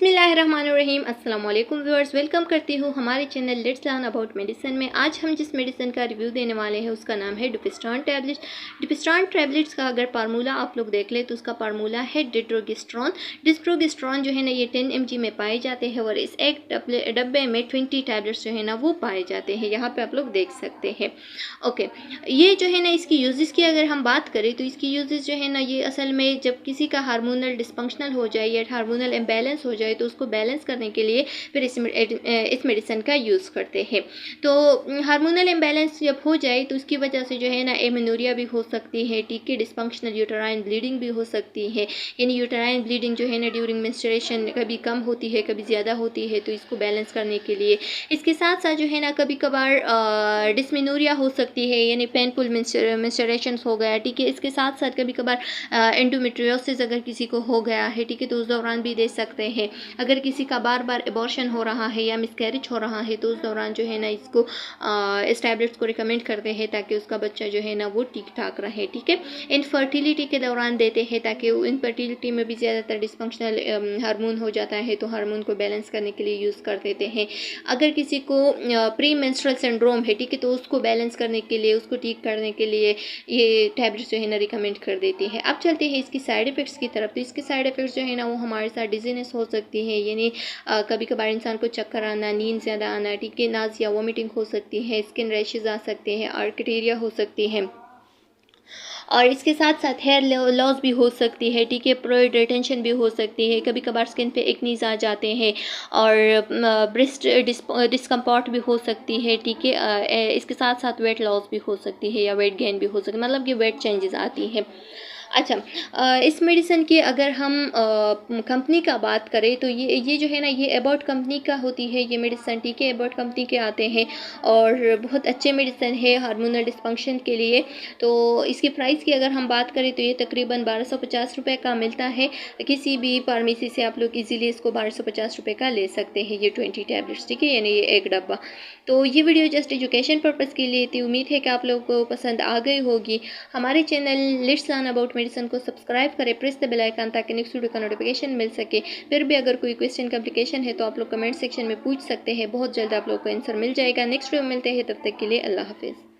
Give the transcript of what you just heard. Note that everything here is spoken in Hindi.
बिस्मिल्लाहिर्रहमानिर्रहीम। अस्सलाम वालेकुम व्यूअर्स, वेलकम करती हूँ हमारे channel let's learn about medicine में। आज हम जिस मेडिसिन का रिव्यू देने वाले हैं उसका नाम है डिपिस्टान टैबलेट्स। डिपिस्टान टैबलेट्स का अगर फार्मूला आप लोग देख ले तो उसका फार्मूला है डिप्रोगेस्टेरॉन। डिप्रोगेस्टेरॉन जो है ना ये 10 mg में पाए जाते हैं और इस एक डब्बे में 20 टैबलेट्स जो है ना वो पाए जाते हैं। यहाँ पे आप लोग देख सकते हैं। ओके, ये जो है ना इसकी यूजेस की अगर हम बात करें तो इसकी यूजेस जो है ना ये असल में जब किसी का हार्मोनल डिस्फंक्शनल हो जाए या हार्मोनल इम्बैलेंस हो जाए तो उसको बैलेंस करने के लिए फिर इस मेडिसिन का यूज़ करते हैं। तो हार्मोनल इम्बैलेंस जब हो जाए तो उसकी वजह से जो है ना एमेनोरिया भी हो सकती है, ठीक है, डिस्फंक्शनल यूटेराइन ब्लीडिंग भी हो सकती है। यानी यूटेराइन ब्लीडिंग जो है ना ड्यूरिंग मेंस्ट्रुएशन कभी कम होती है कभी ज़्यादा होती है, तो इसको बैलेंस करने के लिए इसके साथ साथ जो है ना कभी कभार डिस्मेनोरिया हो सकती है, यानी पेनफुल मेंस्ट्रुएशन हो गया, ठीक है। इसके साथ साथ कभी कभार एंडोमेट्रियोसिस अगर किसी को हो गया है, ठीक है, तो उस दौरान भी दे सकते हैं। अगर किसी का बार बार एबॉर्शन हो रहा है या मिसकैरेज हो रहा है तो उस दौरान जो है ना इसको इस टैबलेट्स को रिकमेंड करते हैं ताकि उसका बच्चा जो है ना वो ठीक ठाक रहे, ठीक है। इनफर्टिलिटी के दौरान देते हैं ताकि इनफर्टिलिटी में भी ज़्यादातर डिस्फंक्शनल हार्मोन हो जाता है तो हार्मोन को बैलेंस करने के लिए यूज़ कर देते हैं। अगर किसी को प्री मेंस्ट्रुअल सिंड्रोम है, ठीक है, तो उसको बैलेंस करने के लिए उसको ठीक करने के लिए ये टैबलेट्स जो है ना रिकमेंड कर देती है। अब चलते हैं इसकी साइड इफ़ेक्ट्स की तरफ। तो इसके साइड इफ़ेक्ट्स जो है ना वो हमारे साथ डिजीनेस हो सकती है, यानी कभी कभार इंसान को चक्कर आना, नींद ज़्यादा आना, ठीक है, नाज़िया वोमिटिंग हो सकती है, स्किन रैशेज आ सकते हैं, आर्केटेरिया हो सकती है और इसके साथ साथ हेयर लॉस भी हो सकती है, ठीक है, फ्लूइड रिटेंशन भी हो सकती है, कभी कभार स्किन पे एक्नीज आ जाते हैं और ब्रेस्ट डिस्कम्फर्ट भी हो सकती है, ठीक है। इसके साथ साथ वेट लॉस भी हो सकती है या वेट गेन भी हो सकती है, मतलब कि वेट चेंजेस आती है। अच्छा, इस मेडिसिन की अगर हम कंपनी का बात करें तो ये जो है ना ये एबॉट कंपनी का होती है ये मेडिसिन, ठीक है, एबॉट कंपनी के आते हैं और बहुत अच्छे मेडिसिन है हार्मोनल डिस्फंक्शन के लिए। तो इसकी प्राइस की अगर हम बात करें तो ये तकरीबन 1250 रुपये का मिलता है। किसी भी फार्मेसी से आप लोग इजीली इसको 1250 रुपये का ले सकते हैं, ये 20 टैबलेट्स, ठीक है, यानी ये एक डब्बा। तो ये वीडियो जस्ट एजुकेशन पर्पज़ के लिए थी। उम्मीद है कि आप लोगों को पसंद आ गई होगी। हमारे channel let's learn about medicine को सब्सक्राइब करें, प्रेस द बेल आइकन ताकि नेक्स्ट वीडियो का नोटिफिकेशन मिल सके। फिर भी अगर कोई क्वेश्चन कम्प्लिकेशन है तो आप लोग कमेंट सेक्शन में पूछ सकते हैं, बहुत जल्द आप लोग को आंसर मिल जाएगा। नेक्स्ट वीडियो मिलते हैं, तब तक के लिए अल्लाह हाफिज़।